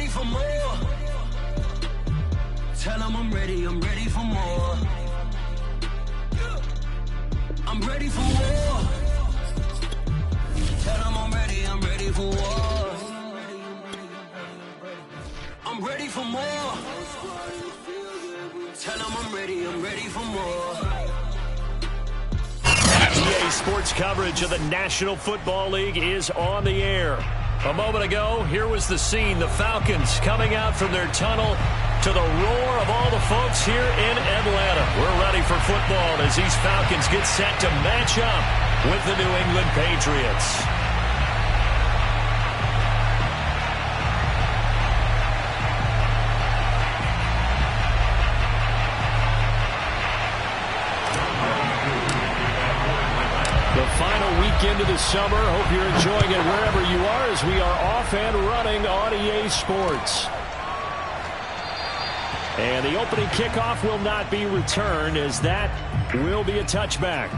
ready for more. Tell them I'm ready for more. I'm ready for war. Tell them I'm ready for war. I'm ready for more. Tell them I'm ready for more. EA Sports coverage of the National Football League is on the air. A moment ago, here was the scene. The Falcons coming out from their tunnel to the roar of all the folks here in Atlanta. We're ready for football as these Falcons get set to match up with the New England Patriots. Into the summer. Hope you're enjoying it wherever you are as we are off and running on EA Sports. And the opening kickoff will not be returned as that will be a touchback.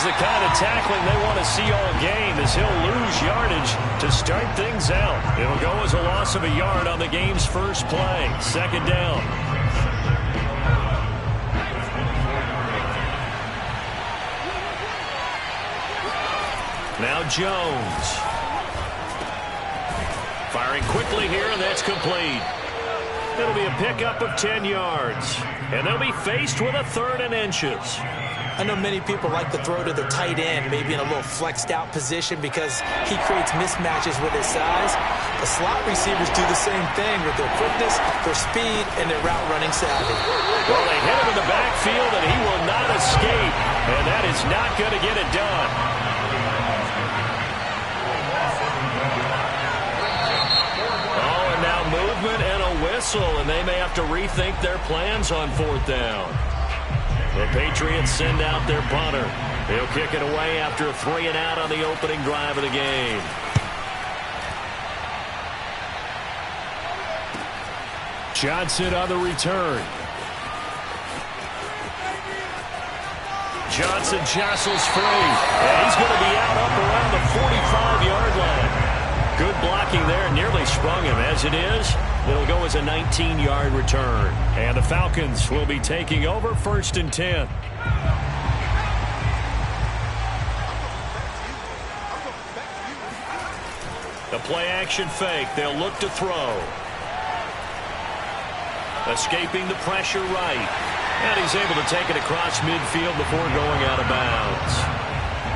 The kind of tackling they want to see all game as he'll lose yardage to start things out. It'll go as a loss of a yard on the game's first play. Second down. Now Jones. Firing quickly here, and that's complete. It'll be a pickup of 10 yards. And they'll be faced with a 3rd and inches. I know many people like to throw to the tight end, maybe in a little flexed out position because he creates mismatches with his size. The slot receivers do the same thing with their quickness, their speed, and their route running savvy. Well, they hit him in the backfield, and he will not escape. And that is not going to get it done. Oh, and now movement and a whistle, and they may have to rethink their plans on 4th down. The Patriots send out their punter. He'll kick it away after a 3 and out on the opening drive of the game. Johnson on the return. Johnson jostles free. And he's going to be out up around the 45-yard line. Good blocking there. Nearly sprung him. As it is, it'll go as a 19-yard return. And the Falcons will be taking over 1st and 10. The play-action fake. They'll look to throw. Escaping the pressure right. And he's able to take it across midfield before going out of bounds.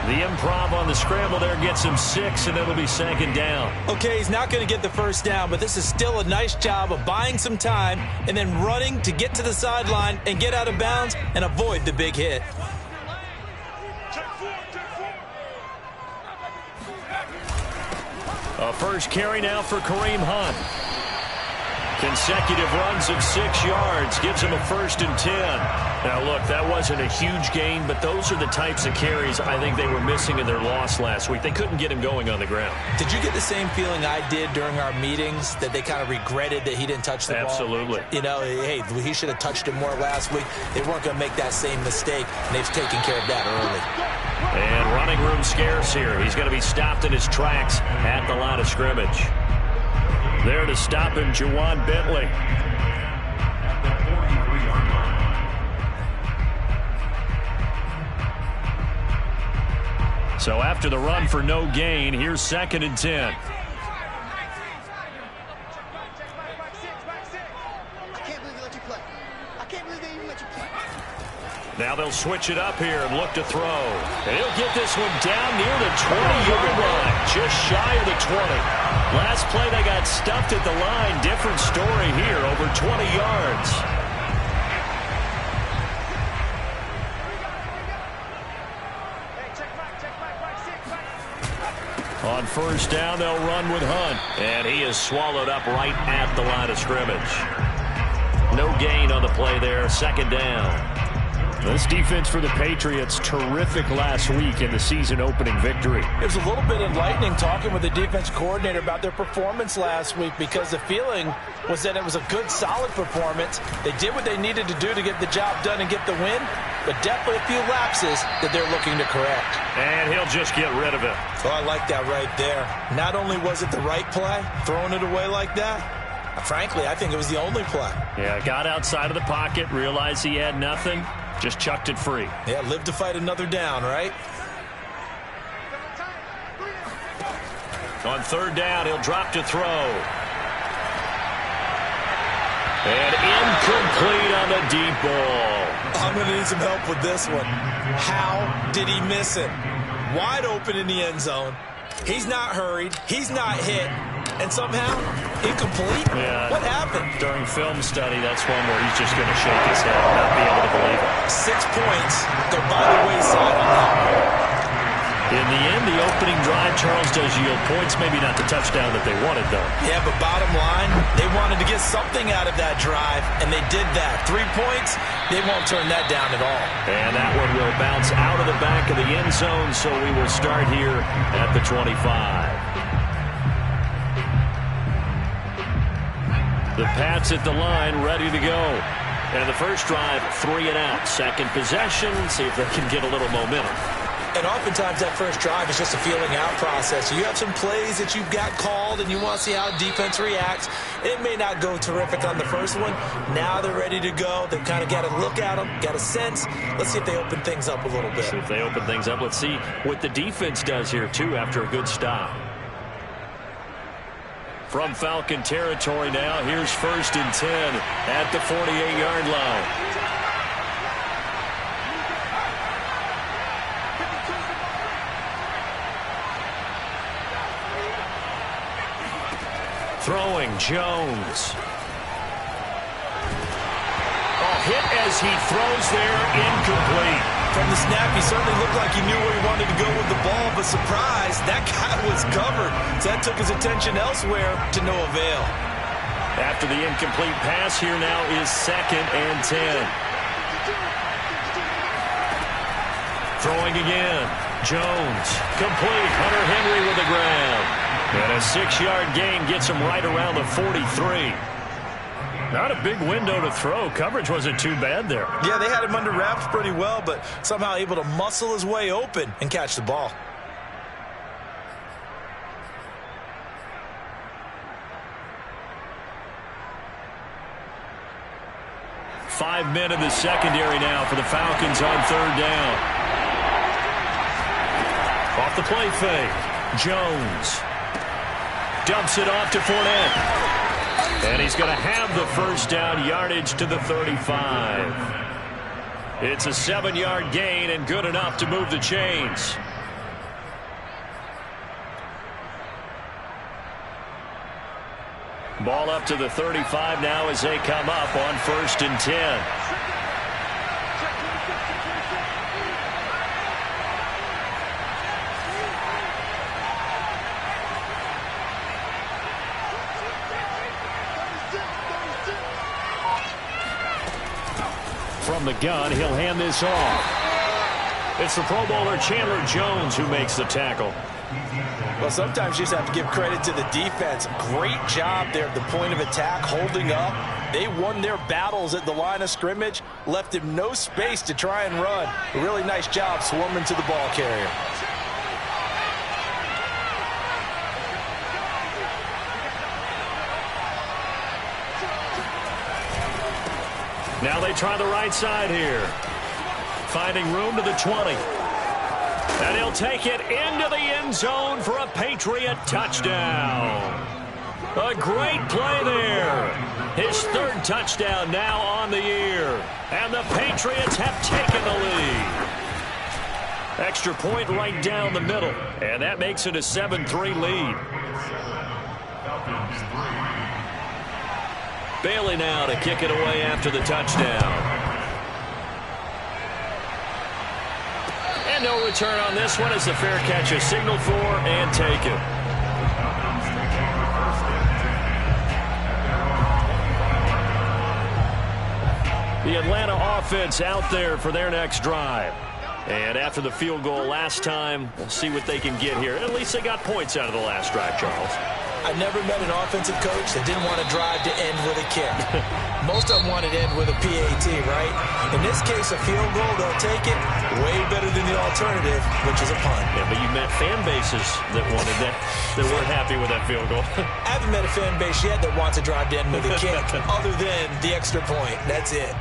The improv on the scramble there gets him 6, and it'll be 2nd down. Okay, he's not going to get the 1st down, but this is still a nice job of buying some time and then running to get to the sideline and get out of bounds and avoid the big hit. A first carry now for Kareem Hunt. Consecutive runs of 6 yards gives him a 1st and 10. Now, look, that wasn't a huge gain, but those are the types of carries I think they were missing in their loss last week. They couldn't get him going on the ground. Did you get the same feeling I did during our meetings, that they kind of regretted that he didn't touch the ball? Absolutely. You know, hey, he should have touched it more last week. They weren't going to make that same mistake, and they've taken care of that early. And running room scarce here. He's going to be stopped in his tracks at the line of scrimmage. There to stop him, Juwan Bentley. So after the run for no gain, here's 2nd and 10. Now they'll switch it up here and look to throw. And he'll get this one down near the 20-yard line, just shy of the 20. Last play they got stuffed at the line. Different story here, over 20 yards. On first down, they'll run with Hunt. And he is swallowed up right at the line of scrimmage. No gain on the play there. Second down. This defense for the Patriots, terrific last week in the season-opening victory. It was a little bit enlightening talking with the defense coordinator about their performance last week, because the feeling was that it was a good, solid performance. They did what they needed to do to get the job done and get the win, but definitely a few lapses that they're looking to correct. And he'll just get rid of it. Oh, I like that right there. Not only was it the right play, throwing it away like that, frankly, I think it was the only play. Yeah, got outside of the pocket, realized he had nothing. Just chucked it free. Yeah, live to fight another down, right? On third down, he'll drop to throw. And incomplete on the deep ball. I'm going to need some help with this one. How did he miss it? Wide open in the end zone. He's not hurried. He's not hit. And somehow, incomplete? Yeah. What happened? During film study, that's one where he's just going to shake his head and not be able to believe it. 6 points go by the wayside on that one. In the end, the opening drive, Charles, does yield points. Maybe not the touchdown that they wanted, though. Yeah, but bottom line, they wanted to get something out of that drive, and they did that. 3 points, they won't turn that down at all. And that one will bounce out of the back of the end zone, so we will start here at the 25. The Pats at the line, ready to go. And the first drive, 3 and out. Second possession, see if they can get a little momentum. And oftentimes that first drive is just a feeling out process. You have some plays that you've got called and you want to see how defense reacts. It may not go terrific on the first one. Now they're ready to go. They've kind of got a look at them, got a sense. Let's see if they open things up a little bit. See if they open things up. Let's see what the defense does here, too, after a good stop. From Falcon territory now, here's 1st and 10 at the 48-yard line. Throwing, Jones. Oh, hit as he throws there, incomplete. From the snap, he certainly looked like he knew where he wanted to go with the ball, but surprise, that guy was covered. So that took his attention elsewhere to no avail. After the incomplete pass, here now is 2nd and 10. Throwing again. Jones, complete. Hunter Henry with the grab. And a 6-yard gain gets him right around the 43. Not a big window to throw. Coverage wasn't too bad there. Yeah, they had him under wraps pretty well, but somehow able to muscle his way open and catch the ball. Five men in the secondary now for the Falcons on third down. Off the play fake. Jones dumps it off to Fournette. And he's going to have the first down, yardage to the 35. It's a 7-yard gain and good enough to move the chains. Ball up to the 35 now as they come up on 1st and 10. From the gun, he'll hand this off. It's the Pro Bowler Chandler Jones who makes the tackle. Well, sometimes you just have to give credit to the defense. Great job there at the point of attack, holding up. They won their battles at the line of scrimmage, left him no space to try and run. A really nice job swarming to the ball carrier. Now they try the right side here. Finding room to the 20. And he'll take it into the end zone for a Patriot touchdown. A great play there. His 3rd touchdown now on the year. And the Patriots have taken the lead. Extra point right down the middle. And that makes it a 7-3 lead. Bailey now to kick it away after the touchdown. And no return on this one as the fair catch is signaled for and taken. The Atlanta offense out there for their next drive. And after the field goal last time, we'll see what they can get here. At least they got points out of the last drive, Charles. I never met an offensive coach that didn't want to drive to end with a kick. Most of them wanted to end with a PAT, right? In this case, a field goal, they'll take it way better than the alternative, which is a punt. Yeah, but you met fan bases that wanted that, that weren't happy with that field goal. I haven't met a fan base yet that wants to drive to end with a kick, other than the extra point. That's it.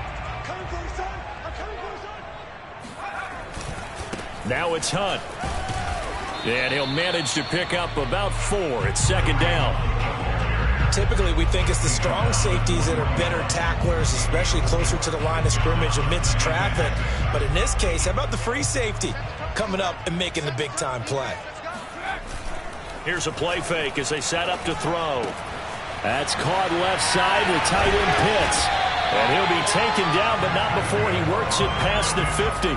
Now it's Hunt. And he'll manage to pick up about 4. It's second down. Typically, we think it's the strong safeties that are better tacklers, especially closer to the line of scrimmage amidst traffic. But in this case, how about the free safety coming up and making the big-time play? Here's a play fake as they set up to throw. That's caught left side. The tight end Pitts. And he'll be taken down, but not before he works it past the 50.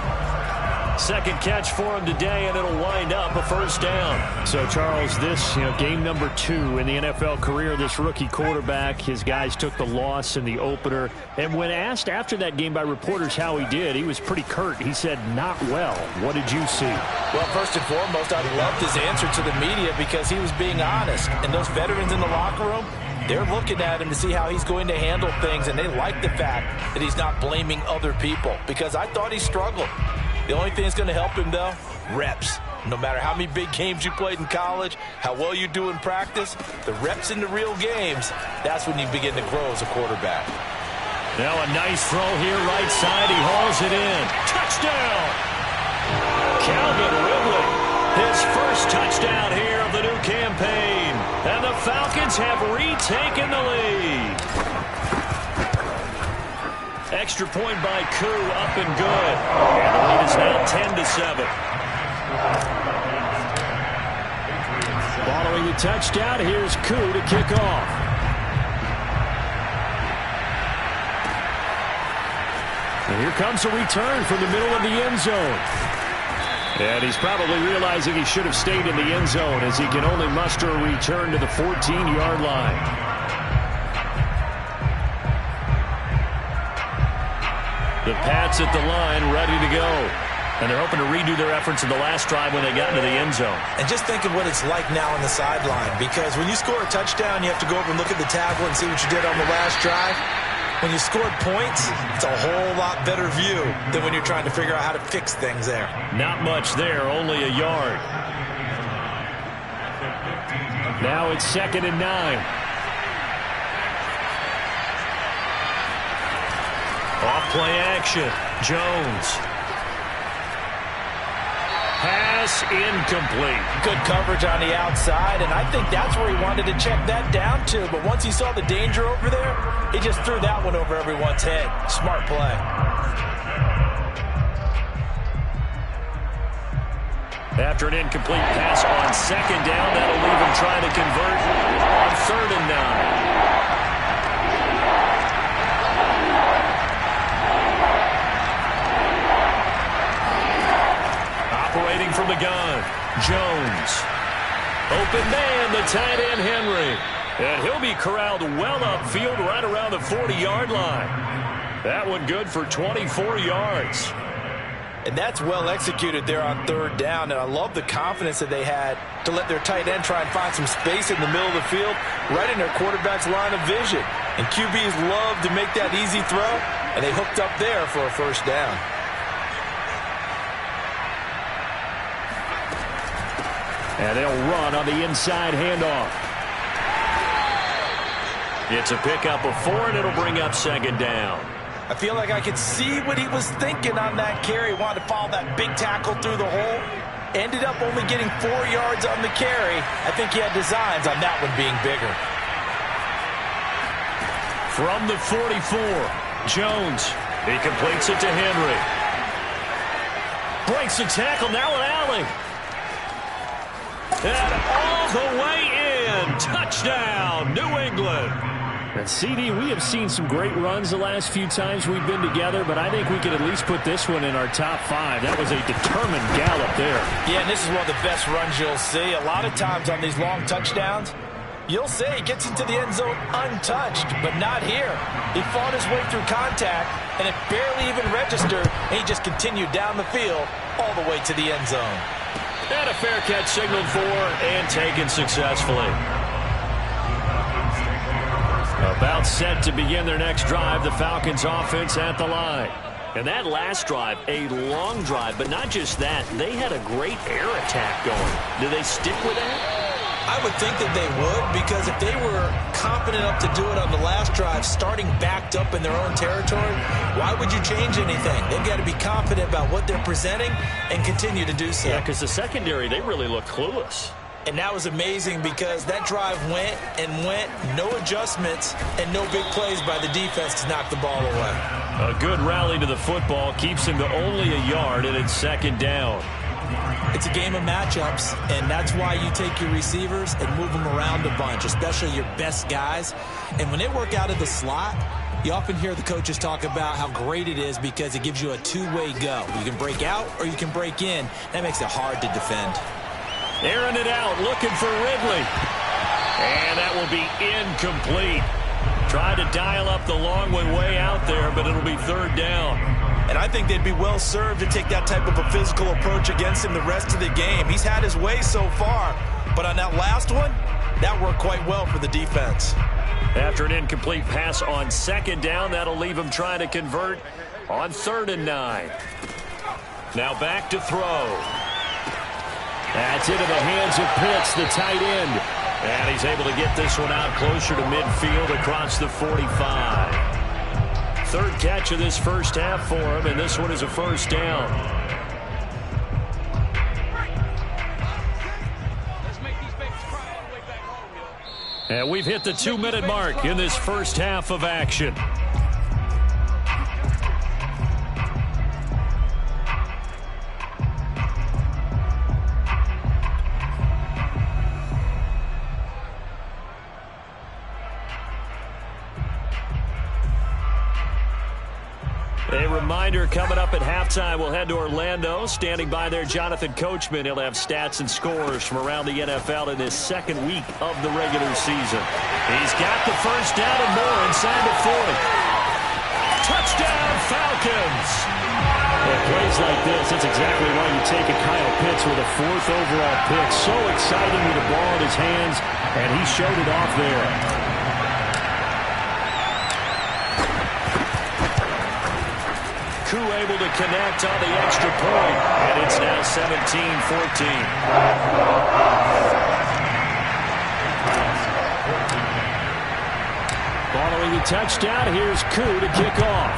Second catch for him today, and it'll wind up a first down. So, Charles, this game number 2 in the NFL career, this rookie quarterback, his guys took the loss in the opener. And when asked after that game by reporters how he did, he was pretty curt. He said, not well. What did you see? Well, first and foremost, I loved his answer to the media because he was being honest. And those veterans in the locker room, they're looking at him to see how he's going to handle things, and they like the fact that he's not blaming other people because I thought he struggled. The only thing that's going to help him, though, reps. No matter how many big games you played in college, how well you do in practice, the reps in the real games, that's when you begin to grow as a quarterback. Now a nice throw here, right side. He hauls it in. Touchdown! Calvin Ridley, his first touchdown here of the new campaign. And the Falcons have retaken the lead. Extra point by Koo, up and good. And the lead is now 10-7. Following the touchdown, here's Koo to kick off. And here comes a return from the middle of the end zone. And he's probably realizing he should have stayed in the end zone as he can only muster a return to the 14-yard line. The Pats at the line, ready to go. And they're hoping to redo their efforts in the last drive when they got into the end zone. And just think of what it's like now on the sideline, because when you score a touchdown, you have to go over and look at the tablet and see what you did on the last drive. When you scored points, it's a whole lot better view than when you're trying to figure out how to fix things there. Not much there, only a yard. Now it's 2nd and 9. Off play action. Jones. Pass incomplete. Good coverage on the outside, and I think that's where he wanted to check that down to. But once he saw the danger over there, he just threw that one over everyone's head. Smart play. After an incomplete pass on 2nd down, that'll leave him trying to convert on 3rd and 9. Operating from the gun, Jones. Open man, the tight end Henry. And he'll be corralled well upfield right around the 40-yard line. That one good for 24 yards. And that's well executed there on 3rd down. And I love the confidence that they had to let their tight end try and find some space in the middle of the field, right in their quarterback's line of vision. And QBs love to make that easy throw, and they hooked up there for a first down. And they'll run on the inside handoff. It's a pickup of 4, and it'll bring up 2nd down. I feel like I could see what he was thinking on that carry. Wanted to follow that big tackle through the hole. Ended up only getting 4 yards on the carry. I think he had designs on that one being bigger. From the 44, Jones. He completes it to Henry. Breaks the tackle, now an alley. And all the way in. Touchdown, New England. And CD, we have seen some great runs the last few times we've been together, but I think we could at least put this one in our top 5. That was a determined gallop there. Yeah, and this is one of the best runs you'll see. A lot of times on these long touchdowns, you'll say he gets into the end zone untouched, but not here. He fought his way through contact, and it barely even registered, and he just continued down the field all the way to the end zone. And a fair catch signaled for and taken successfully. About set to begin their next drive, the Falcons offense at the line. And that last drive, a long drive, but not just that. They had a great air attack going. Do they stick with that? I would think that they would, because if they were confident enough to do it on the last drive, starting backed up in their own territory, why would you change anything? They've got to be confident about what they're presenting and continue to do so. Yeah, because the secondary, they really look clueless. And that was amazing because that drive went and went, no adjustments, and no big plays by the defense to knock the ball away. A good rally to the football keeps him to only a yard, and it's second down. It's a game of matchups, and that's why you take your receivers and move them around a bunch, especially your best guys. And when they work out of the slot, you often hear the coaches talk about how great it is because it gives you a two-way go. You can break out or you can break in. That makes it hard to defend. Airing it out, looking for Ridley. And that will be incomplete. Tried to dial up the long one way out there, but it'll be third down. And I think they'd be well served to take that type of a physical approach against him the rest of the game. He's had his way so far, but on that last one, that worked quite well for the defense. After an incomplete pass on second down, that'll leave him trying to convert on 3rd and 9. Now back to throw. That's into the hands of Pitts, the tight end. And he's able to get this one out closer to midfield across the 45. 3rd catch of this first half for him, and this one is a first down. And we've hit the 2-minute mark in this first half of action. A reminder, coming up at halftime, we'll head to Orlando. Standing by there, Jonathan Coachman. He'll have stats and scores from around the NFL in his second week of the regular season. He's got the first down and more inside the 40. Touchdown, Falcons! Well, plays like this, that's exactly why you take a Kyle Pitts with a 4th overall pick. So exciting with the ball in his hands, and he showed it off there. Koo able to connect on the extra point, and it's now 17-14. Following the touchdown, here's Koo to kick off.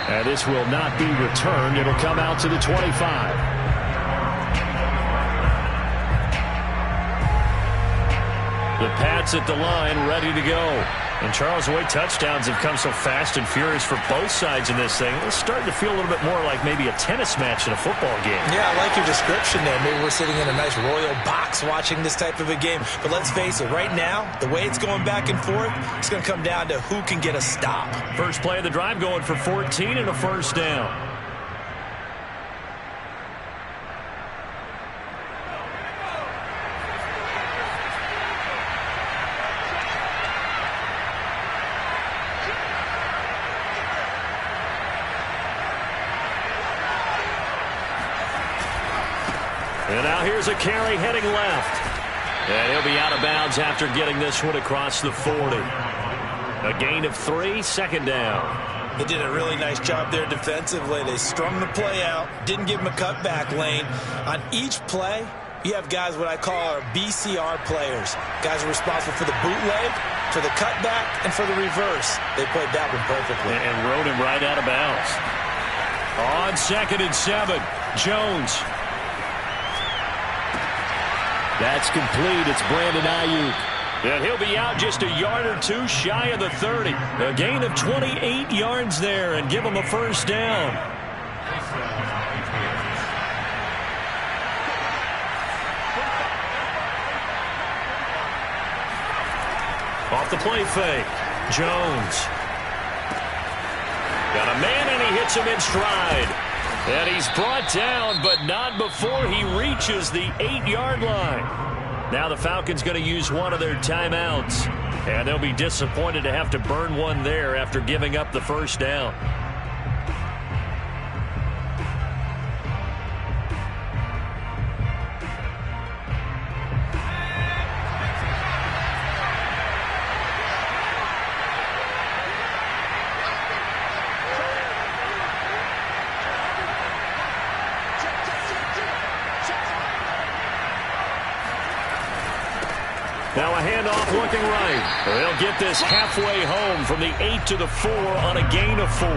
And this will not be returned. It'll come out to the 25. The Pats at the line, ready to go. And Charles, the way touchdowns have come so fast and furious for both sides in this thing, it's starting to feel a little bit more like maybe a tennis match in a football game. Yeah, I like your description there. Maybe we're sitting in a nice royal box watching this type of a game. But let's face it, right now, the way it's going back and forth, it's going to come down to who can get a stop. First play of the drive going for 14 and a first down. And now here's a carry heading left. And he'll be out of bounds after getting this one across the 40. A gain of 3, second down. They did a really nice job there defensively. They strung the play out, didn't give him a cutback lane. On each play, you have guys what I call our BCR players. Guys are responsible for the bootleg, for the cutback, and for the reverse. They played that one perfectly. And rode him right out of bounds. On 2nd and 7, Jones. That's complete. It's Brandon Ayuk. And he'll be out just a yard or two shy of the 30. A gain of 28 yards there and give him a first down. Off the play fake. Jones. Got a man, and he hits him in stride. And he's brought down, but not before he reaches the 8-yard line. Now the Falcons going to use one of their timeouts. And they'll be disappointed to have to burn one there after giving up the first down. Now a handoff looking right. They'll get this halfway home from the 8 to the 4 on a gain of 4.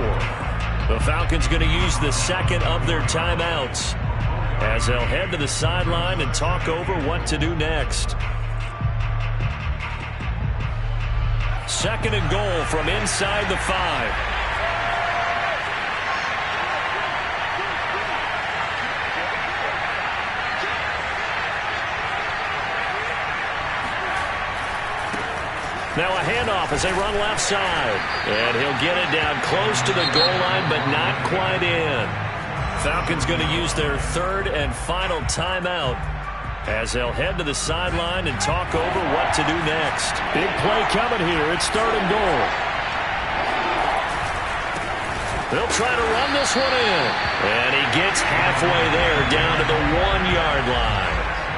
The Falcons going to use the second of their timeouts as they'll head to the sideline and talk over what to do next. Second and goal from inside the 5. Now a handoff as they run left side. And he'll get it down close to the goal line, but not quite in. Falcons going to use their third and final timeout as they'll head to the sideline and talk over what to do next. Big play coming here. It's third and goal. They'll try to run this one in. And he gets halfway there down to the 1-yard line.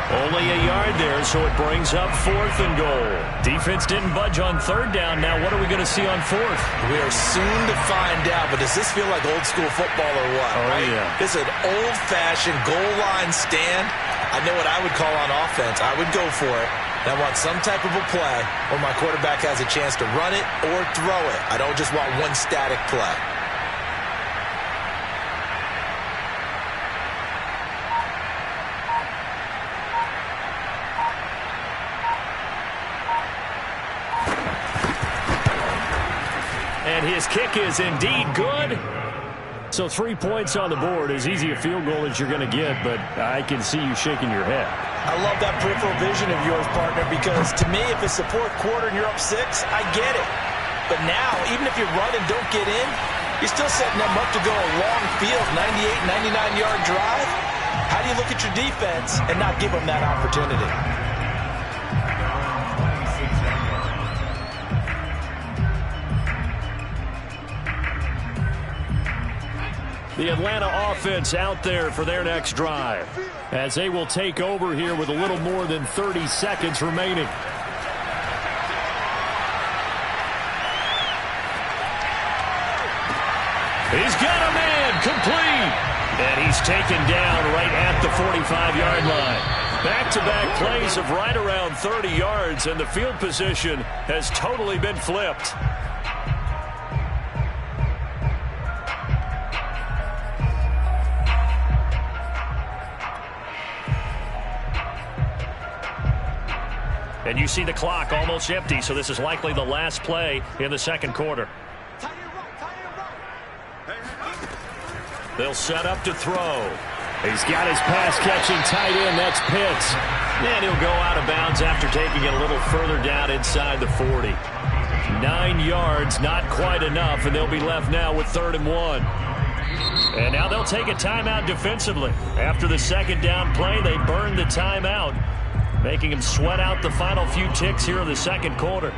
Only a yard there, so it brings up fourth and goal. Defense didn't budge on third down. Now what are we going to see on fourth? We are soon to find out, but does this feel like old school football or what? Oh, right? Yeah. This is an old-fashioned goal line stand. I know what I would call on offense. I would go for it. And I want some type of a play where my quarterback has a chance to run it or throw it. I don't just want one static play. And his kick is indeed good. So 3 points on the board. As easy a field goal as you're going to get, but I can see you shaking your head. I love that peripheral vision of yours, partner, because to me, if it's the fourth quarter and you're up 6, I get it. But now, even if you run and don't get in, you're still setting them up to go a long field, 98, 99-yard drive. How do you look at your defense and not give them that opportunity? The Atlanta offense out there for their next drive as they will take over here with a little more than 30 seconds remaining. He's got a man complete. And he's taken down right at the 45-yard line. Back-to-back plays of right around 30 yards, and the field position has totally been flipped. And you see the clock almost empty, so this is likely the last play in the second quarter. They'll set up to throw. He's got his pass-catching tight end. That's Pitts. And he'll go out of bounds after taking it a little further down inside the 40. 9 yards, not quite enough, and they'll be left now with 3rd and 1. And now they'll take a timeout defensively. After the second down play, they burn the timeout, making him sweat out the final few ticks here in the second quarter.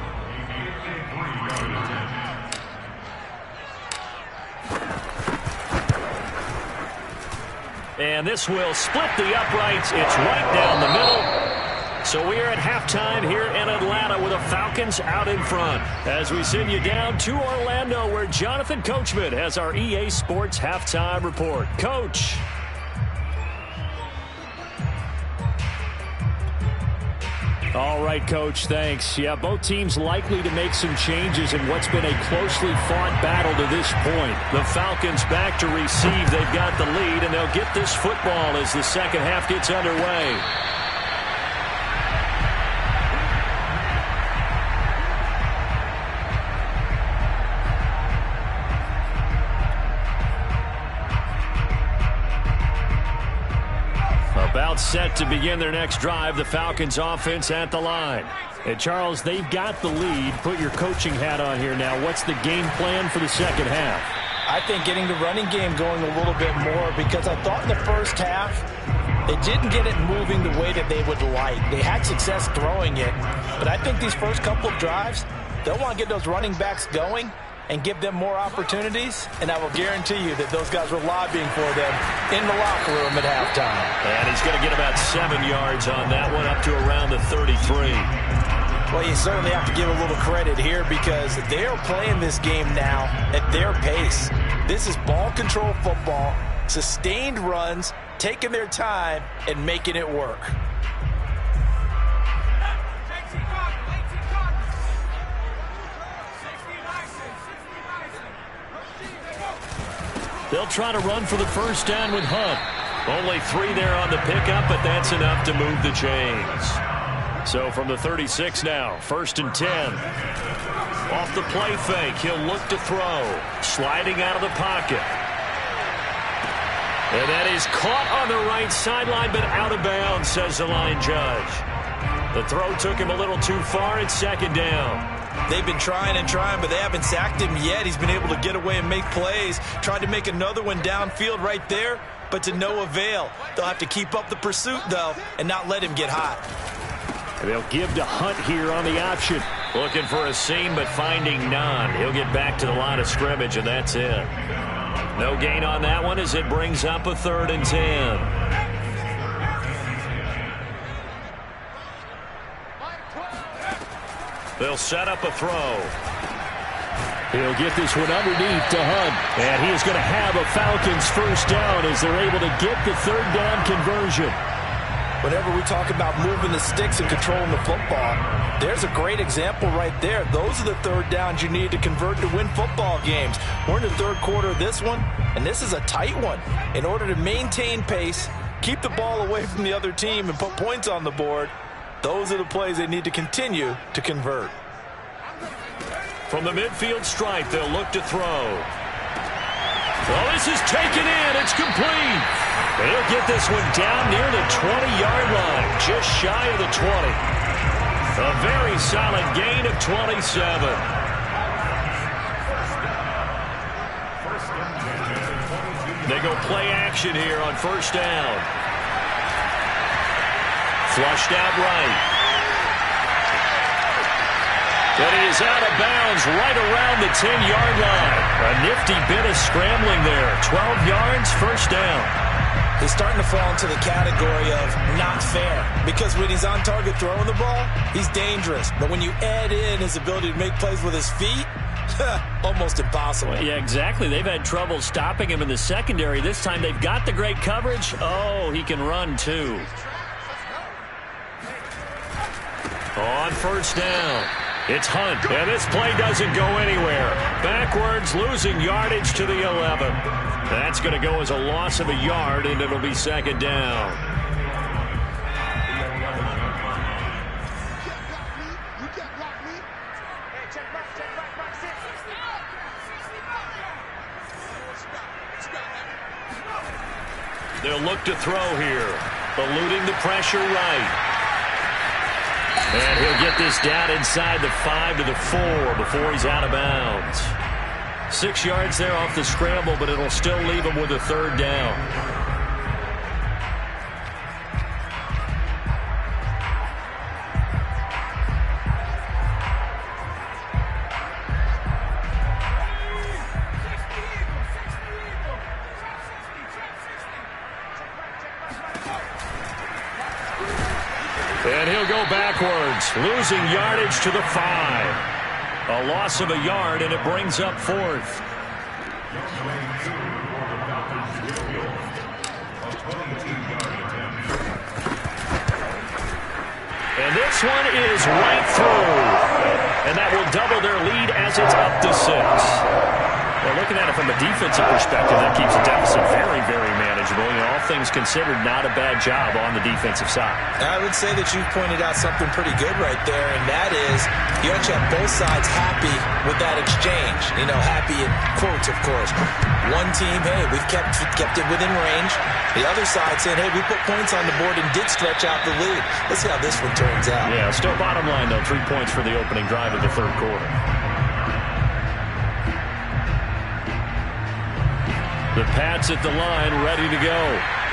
And this will split the uprights. It's right down the middle. So we are at halftime here in Atlanta with the Falcons out in front. As we send you down to Orlando, where Jonathan Coachman has our EA Sports halftime report. Coach. All right, Coach, thanks. Yeah, both teams likely to make some changes in what's been a closely fought battle to this point. The Falcons back to receive. They've got the lead, and they'll get this football as the second half gets underway. About set to begin their next drive. The Falcons offense at the line. And, Charles, they've got the lead. Put your coaching hat on here now. What's the game plan for the second half? I think getting the running game going a little bit more, because I thought in the first half they didn't get it moving the way that they would like. They had success throwing it, but I think these first couple of drives, they'll want to get those running backs going and give them more opportunities, and I will guarantee you that those guys were lobbying for them in the locker room at halftime. And he's going to get about 7 yards on that one, up to around the 33. Well, you certainly have to give a little credit here because they are playing this game now at their pace. This is ball control football, sustained runs, taking their time, and making it work. They'll try to run for the first down with Hunt. Only 3 there on the pickup, but that's enough to move the chains. So from the 36 now, 1st and 10. Off the play fake, he'll look to throw. Sliding out of the pocket. And that is caught on the right sideline, but out of bounds, says the line judge. The throw took him a little too far. It's 2nd down. They've been trying and trying, but they haven't sacked him yet. He's been able to get away and make plays. Tried to make another one downfield right there, but to no avail. They'll have to keep up the pursuit, though, and not let him get hot. And they'll give to Hunt here on the option. Looking for a seam, but finding none. He'll get back to the line of scrimmage, and that's it. No gain on that one as it brings up a 3rd and 10. They'll set up a throw. He'll get this one underneath to Hunt. And he is going to have a Falcons first down as they're able to get the 3rd down conversion. Whenever we talk about moving the sticks and controlling the football, there's a great example right there. Those are the 3rd downs you need to convert to win football games. We're in the 3rd quarter of this one, and this is a tight one. In order to maintain pace, keep the ball away from the other team, and put points on the board, those are the plays they need to continue to convert. From the midfield stripe, they'll look to throw. Well, this is taken in. It's complete. They'll get this one down near the 20-yard line, just shy of the 20. A very solid gain of 27. They go play action here on 1st down. Flushed out right. But he is out of bounds right around the 10-yard line. A nifty bit of scrambling there. 12 yards, 1st down. He's starting to fall into the category of not fair. Because when he's on target throwing the ball, he's dangerous. But when you add in his ability to make plays with his feet, almost impossible. Yeah, exactly. They've had trouble stopping him in the secondary. This time they've got the great coverage. Oh, he can run too. On 1st down, it's Hunt. And this play doesn't go anywhere. Backwards, losing yardage to the 11. That's going to go as a loss of a yard, and it'll be 2nd down. They'll look to throw here. Eluding the pressure right. And he'll get this down inside the 5 to the 4 before he's out of bounds. 6 yards there off the scramble, but it'll still leave him with a 3rd down. And he'll go backwards, losing yardage to the 5. A loss of a yard, and it brings up 4th. And this one is right through. And that will double their lead as it's up to 6. Well, looking at it from a defensive perspective, that keeps the deficit very, very manageable. All things considered, not a bad job on the defensive side. I would say that you pointed out something pretty good right there, and that is you actually have both sides happy with that exchange. Happy in quotes, of course. One team, hey, we've kept it within range. The other side saying, hey, we put points on the board and did stretch out the lead. Let's see how this one turns out. Yeah, still bottom line, though, 3 points for the opening drive of the third quarter. The Pats at the line, ready to go.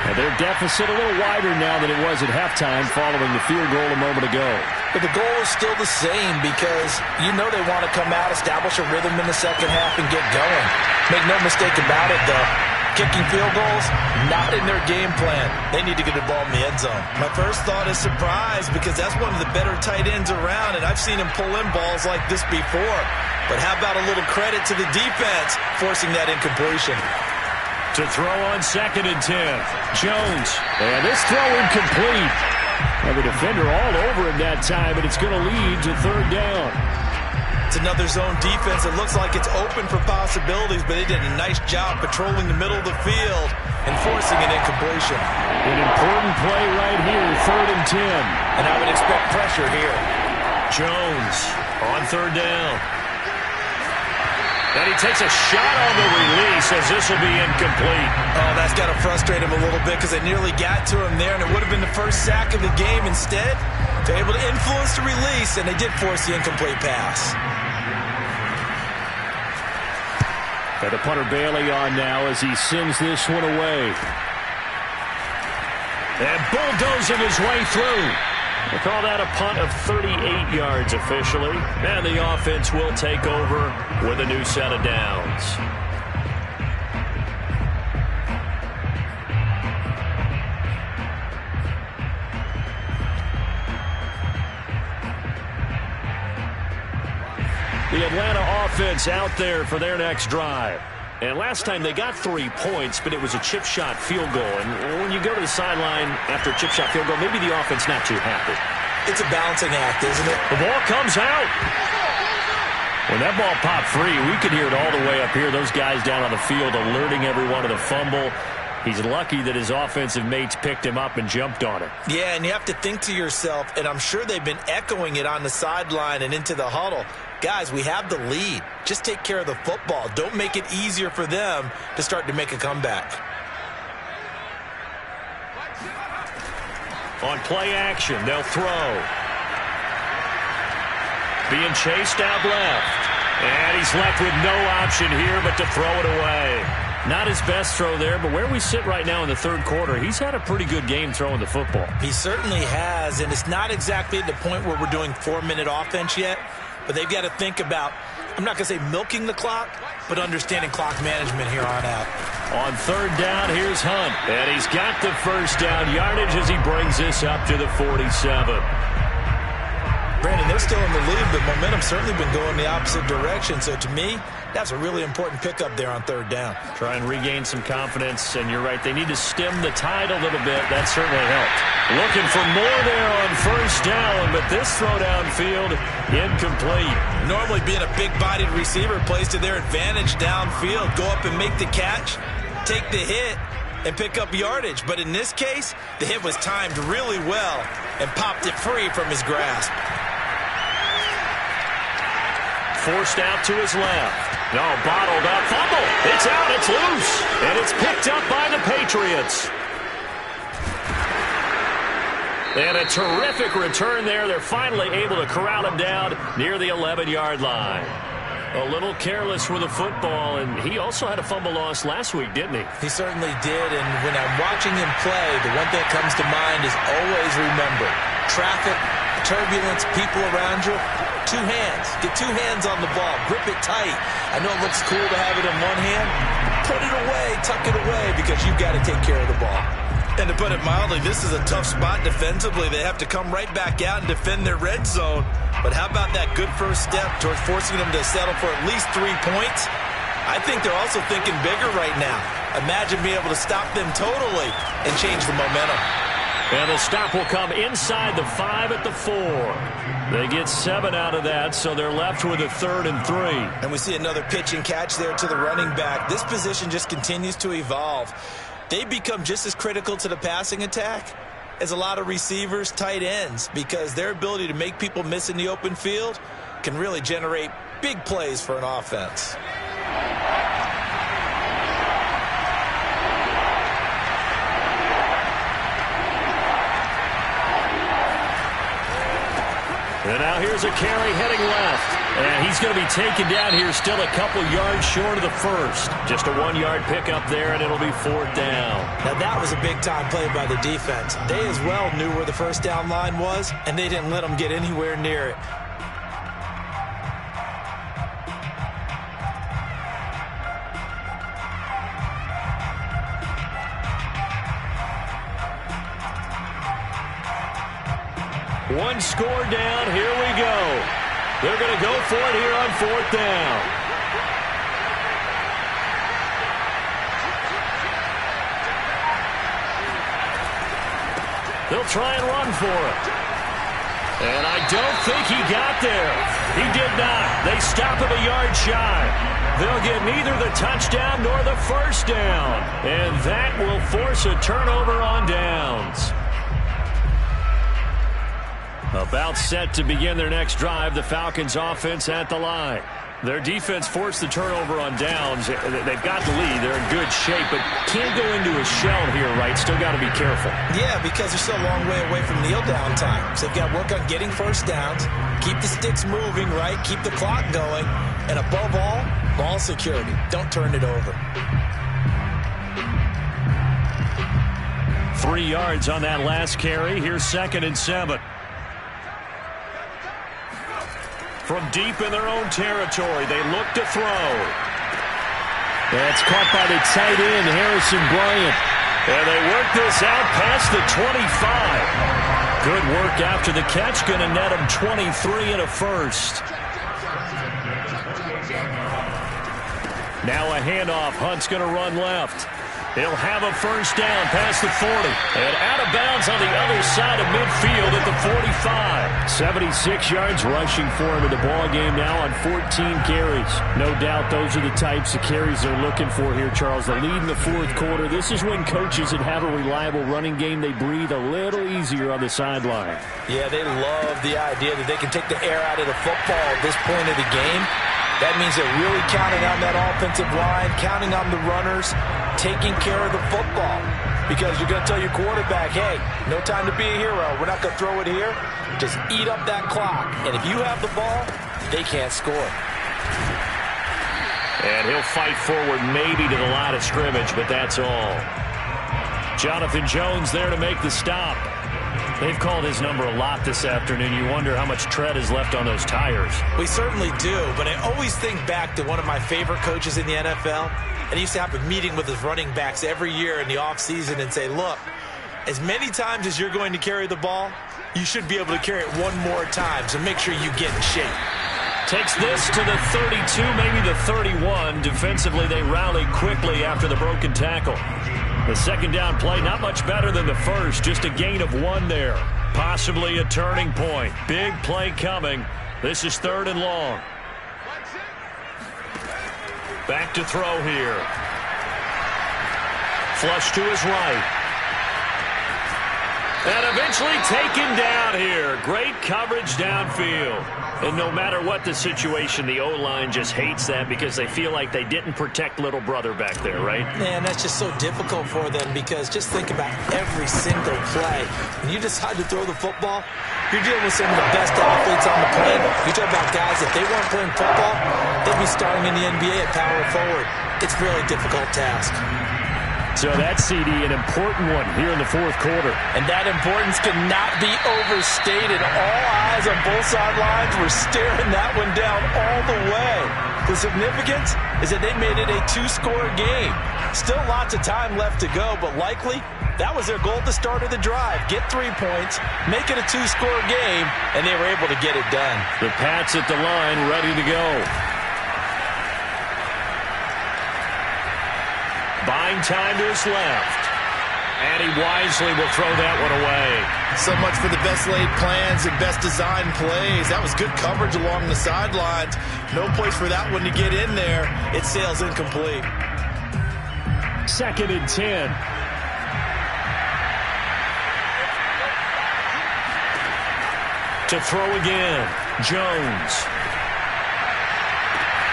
And their deficit a little wider now than it was at halftime following the field goal a moment ago. But the goal is still the same because they want to come out, establish a rhythm in the second half, and get going. Make no mistake about it, though. Kicking field goals, not in their game plan. They need to get the ball in the end zone. My first thought is surprise because that's one of the better tight ends around, and I've seen him pull in balls like this before. But how about a little credit to the defense forcing that incompletion? To throw on 2nd and 10. Jones. And this throw incomplete. And the defender all over him that time, and it's going to lead to 3rd down. It's another zone defense. It looks like it's open for possibilities, but they did a nice job patrolling the middle of the field and forcing an incompletion. An important play right here, 3rd and 10. And I would expect pressure here. Jones on 3rd down. And he takes a shot on the release as this will be incomplete. Oh, that's got to frustrate him a little bit because they nearly got to him there, and it would have been the first sack of the game. Instead, they're able to influence the release, and they did force the incomplete pass. Got the punter Bailey on now as he sends this one away. And bulldozing his way through. They call that a punt of 38 yards officially. And the offense will take over with a new set of downs. The Atlanta offense out there for their next drive. And last time they got 3 points, but it was a chip shot field goal. And when you go to the sideline after a chip shot field goal, maybe the offense not too happy. It's a balancing act, isn't it? The ball comes out. When that ball popped free, we could hear it all the way up here. Those guys down on the field alerting everyone of the fumble. He's lucky that his offensive mates picked him up and jumped on it. Yeah, and you have to think to yourself, and I'm sure they've been echoing it on the sideline and into the huddle. Guys, we have the lead. Just take care of the football. Don't make it easier for them to start to make a comeback. On play action, they'll throw. Being chased out left. And he's left with no option here but to throw it away. Not his best throw there, but where we sit right now in the third quarter, he's had a pretty good game throwing the football. He certainly has, and it's not exactly at the point where we're doing 4-minute offense yet, but they've got to think about, I'm not going to say milking the clock, but understanding clock management here on out. On 3rd down, here's Hunt. And he's got the first down yardage as he brings this up to the 47. Brandon, they're still in the lead, but momentum's certainly been going the opposite direction. So to me, that's a really important pickup there on 3rd down. Try and regain some confidence, and you're right, they need to stem the tide a little bit. That certainly helped. Looking for more there on 1st down, but this throw downfield, incomplete. Normally being a big-bodied receiver plays to their advantage downfield. Go up and make the catch, take the hit, and pick up yardage. But in this case, the hit was timed really well and popped it free from his grasp. Forced out to his left. No, bottled up. Fumble. It's out. It's loose. And it's picked up by the Patriots. And a terrific return there. They're finally able to corral him down near the 11-yard line. A little careless with the football, and he also had a fumble loss last week, didn't he? He certainly did, and when I'm watching him play, the one thing that comes to mind is always remember, traffic, turbulence, people around you, 2 hands. Get 2 hands on the ball. Grip it tight. I know it looks cool to have it in one hand. Put it away, tuck it away, because you've got to take care of the ball. And to put it mildly, this is a tough spot defensively. They have to come right back out and defend their red zone. But how about that good first step towards forcing them to settle for at least 3 points? I think they're also thinking bigger right now. Imagine being able to stop them totally and change the momentum. And the stop will come inside the 5 at the 4. They get 7 out of that, so they're left with a 3rd and 3. And we see another pitch and catch there to the running back. This position just continues to evolve. They become just as critical to the passing attack as a lot of receivers, tight ends, because their ability to make people miss in the open field can really generate big plays for an offense. And now here's a carry heading left. And he's going to be taken down here still a couple yards short of the first. Just a 1-yard pickup there, and it'll be 4th down. Now that was a big-time play by the defense. They as well knew where the first down line was, and they didn't let them get anywhere near it. One score down. Here we go. They're going to go for it here on 4th down. They'll try and run for it. And I don't think he got there. He did not. They stop him a yard shy. They'll get neither the touchdown nor the first down. And that will force a turnover on downs. About set to begin their next drive, the Falcons offense at the line. Their defense forced the turnover on downs. They've got the lead. They're in good shape, but can't go into a shell here, right? Still got to be careful. Yeah, because they're still a long way away from kneel down time. So they've got to work on getting first downs, keep the sticks moving, right? Keep the clock going. And above all, ball security. Don't turn it over. 3 yards on that last carry. Here's 2nd and 7. From deep in their own territory, they look to throw. That's caught by the tight end, Harrison Bryant. And they work this out past the 25. Good work after the catch. Going to net them 23 and a first. Now a handoff. Hunt's going to run left. He'll have a first down past the 40. And out of bounds on the other side of midfield at the 45. 76 yards rushing for him in the ball game now on 14 carries. No doubt those are the types of carries they're looking for here, Charles. The lead in the 4th quarter. This is when coaches that have a reliable running game, they breathe a little easier on the sideline. Yeah, they love the idea that they can take the air out of the football at this point of the game. That means they're really counting on that offensive line, counting on the runners, taking care of the football. Because you're going to tell your quarterback, hey, no time to be a hero. We're not going to throw it here. Just eat up that clock. And if you have the ball, they can't score. And he'll fight forward maybe to the line of scrimmage, but that's all. Jonathan Jones there to make the stop. They've called his number a lot this afternoon. You wonder how much tread is left on those tires. We certainly do, but I always think back to one of my favorite coaches in the NFL. And he used to have a meeting with his running backs every year in the offseason and say, look, as many times as you're going to carry the ball, you should be able to carry it one more time, so make sure you get in shape. Takes this to the 32, maybe the 31. Defensively, they rally quickly after the broken tackle. The second down play, not much better than the first, just a gain of 1 there. Possibly a turning point. Big play coming. This is 3rd and long. Back to throw here. Flush to his right. And eventually taken down here. Great coverage downfield. And no matter what the situation, the O-line just hates that because they feel like they didn't protect little brother back there, right? Man, that's just so difficult for them because just think about every single play. When you decide to throw the football, you're dealing with some of the best athletes on the planet. You talk about guys, if they weren't playing football, they'd be starting in the NBA at power forward. It's a really difficult task. So that CD, an important one here in the 4th quarter. And that importance cannot be overstated. All eyes on both sidelines were staring that one down all the way. The significance is that they made it a 2-score game. Still lots of time left to go, but likely that was their goal at the start of the drive. Get 3 points, make it a 2-score game, and they were able to get it done. The Pats at the line, ready to go. Buying time to his left. And he wisely will throw that one away. So much for the best laid plans and best designed plays. That was good coverage along the sidelines. No place for that one to get in there. It sails incomplete. 2nd and 10. To throw again, Jones.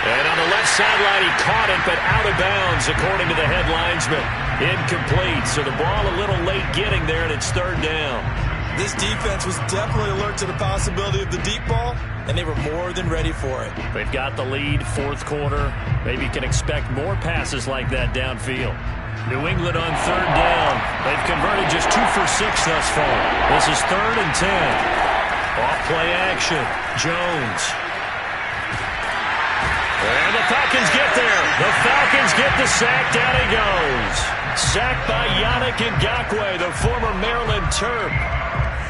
And on the left sideline, he caught it, but out of bounds, according to the head linesman. Incomplete, so the ball a little late getting there, and it's 3rd down. This defense was definitely alert to the possibility of the deep ball, and they were more than ready for it. They've got the lead, 4th quarter. Maybe you can expect more passes like that downfield. New England on 3rd down. They've converted just 2 for 6 thus far. This is 3rd and 10. Off play action, Jones. And the Falcons get there. The Falcons get the sack. Down he goes. Sacked by Yannick Ngakoue, the former Maryland Terp.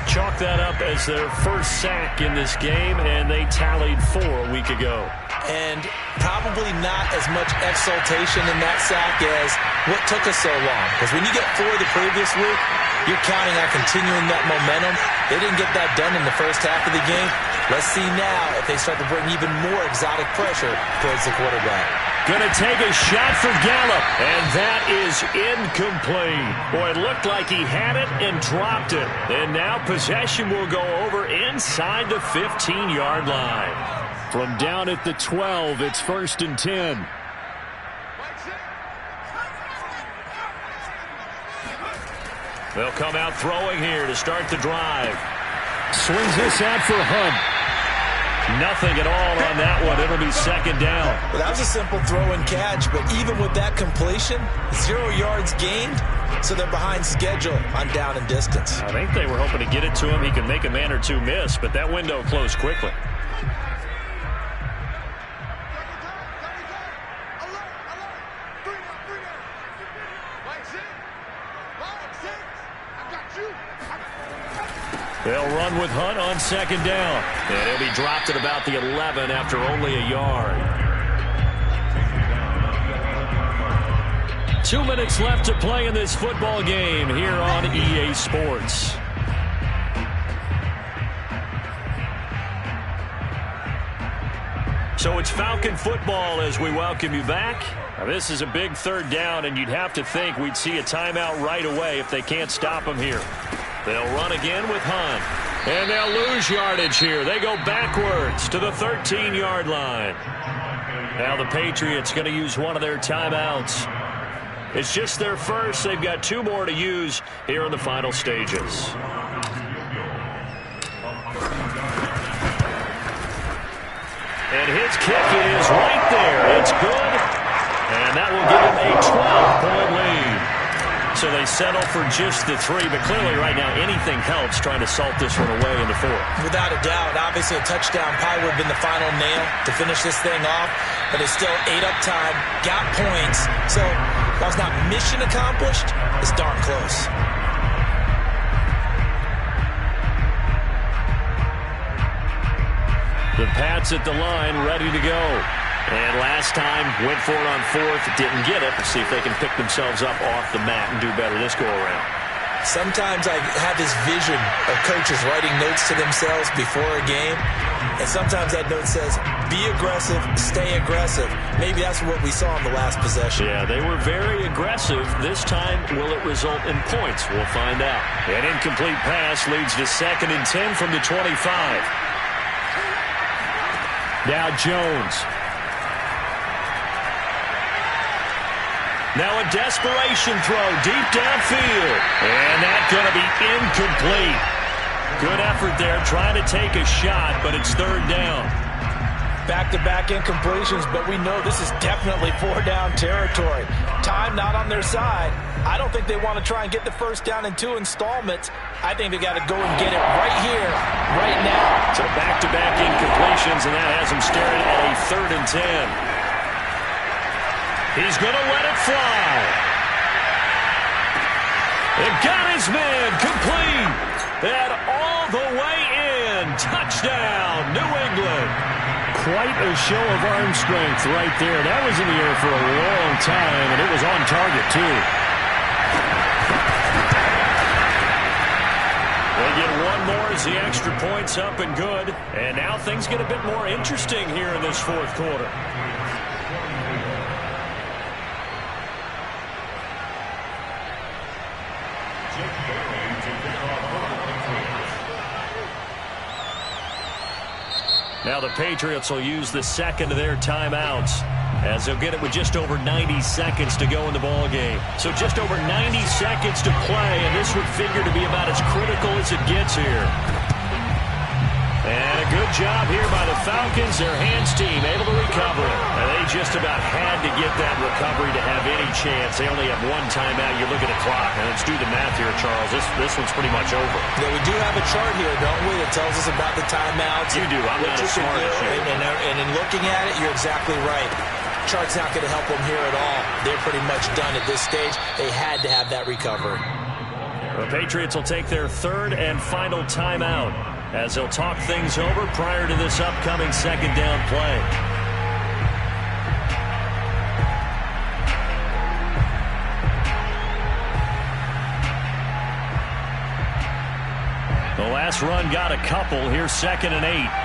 Chalk that up as their first sack in this game, and they tallied 4 a week ago. And probably not as much exultation in that sack as what took us so long. Because when you get 4 the previous week, you're counting on continuing that momentum. They didn't get that done in the first half of the game. Let's see now if they start to bring even more exotic pressure towards the quarterback. Going to take a shot for Gallup, and that is incomplete. Boy, it looked like he had it and dropped it. And now possession will go over inside the 15-yard line. From down at the 12, it's 1st and 10. They'll come out throwing here to start the drive. Swings this out for Hunt. Nothing at all on that one. It'll be 2nd down. Well, that was a simple throw and catch, but even with that completion, 0 yards gained, so they're behind schedule on down and distance. I think they were hoping to get it to him. He could make a man or two miss, but that window closed quickly. They'll run with Hunt on 2nd down. And he'll be dropped at about the 11 after only a yard. 2 minutes left to play in this football game here on EA Sports. So it's Falcon football as we welcome you back. Now this is a big 3rd down, and you'd have to think we'd see a timeout right away if they can't stop him here. They'll run again with Hunt. And they'll lose yardage here. They go backwards to the 13-yard line. Now the Patriots going to use one of their timeouts. It's just their first. They've got 2 more to use here in the final stages. And his kick is right there. It's good. And that will give him a 12-point lead. So they settle for just the 3, but clearly right now anything helps trying to salt this one away in the 4th. Without a doubt, obviously a touchdown probably would have been the final nail to finish this thing off, but it's still 8 up time, got points, so while it's not mission accomplished, it's darn close. The Pats at the line, ready to go. And last time, went for it on 4th, didn't get it. Let's see if they can pick themselves up off the mat and do better this go-around. Sometimes I have this vision of coaches writing notes to themselves before a game, and sometimes that note says, be aggressive, stay aggressive. Maybe that's what we saw in the last possession. Yeah, they were very aggressive. This time, will it result in points? We'll find out. An incomplete pass leads to 2nd and 10 from the 25. Now Jones. Now a desperation throw deep downfield. And that's going to be incomplete. Good effort there trying to take a shot, but it's 3rd down. Back-to-back incompletions, but we know this is definitely 4-down territory. Time not on their side. I don't think they want to try and get the 1st down in 2 installments. I think they got to go and get it right here, right now. So back-to-back incompletions, and that has them staring at a 3rd and 10. He's going to let it fly. It got his man complete. And all the way in. Touchdown, New England. Quite a show of arm strength right there. That was in the air for a long time, and it was on target, too. more as the extra point's up and good. And now things get a bit more interesting here in this fourth quarter. Now the Patriots will use the second of their timeouts, as they'll get it with just over 90 seconds to go in the ball game. So just over 90 seconds to play, and this would figure to be about as critical as it gets here. And a good job here by the Falcons, their hands team, able to recover it. And they just about had to get that recovery to have any chance. They only have one timeout. You look at the clock, and let's do the math here, Charles. This one's pretty much over. Yeah, we do have a chart here, don't we, that tells us about the timeouts. You do. I'm not as smart as you. And in looking at it, you're exactly right. Chart's not going to help them here at all. They're pretty much done at this stage. They had to have that recovery. The Patriots will take their third and final timeout, as they'll talk things over prior to this upcoming second down play. The last run got a couple. Here's 2nd and 8.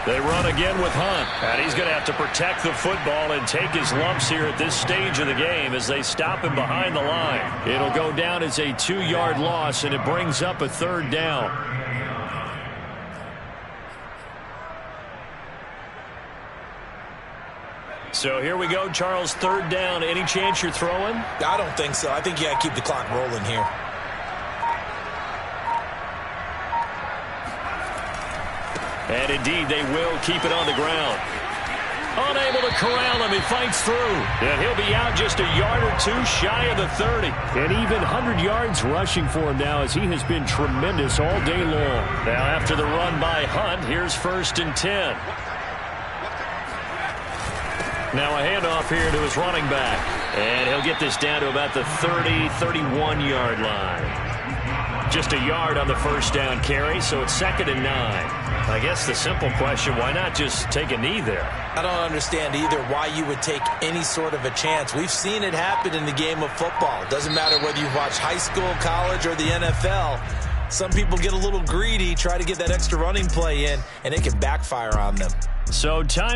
They run again with Hunt, and he's going to have to protect the football and take his lumps here at this stage of the game as they stop him behind the line. It'll go down as a 2-yard loss, and it brings up a 3rd down. So here we go, Charles, 3rd down. Any chance you're throwing? I don't think so. I think you got to keep the clock rolling here. And indeed, they will keep it on the ground. Unable to corral him. He fights through. And he'll be out just a yard or two shy of the 30. And even 100 yards rushing for him now, as he has been tremendous all day long. Now after the run by Hunt, here's 1st and 10. Now a handoff here to his running back. And he'll get this down to about the 30, 31-yard line. Just a yard on the first down carry, so it's 2nd and 9. I guess the simple question, why not just take a knee there? I don't understand either why you would take any sort of a chance. We've seen it happen in the game of football. It doesn't matter whether you watch high school, college, or the NFL. Some people get a little greedy, try to get that extra running play in, and it can backfire on them. So time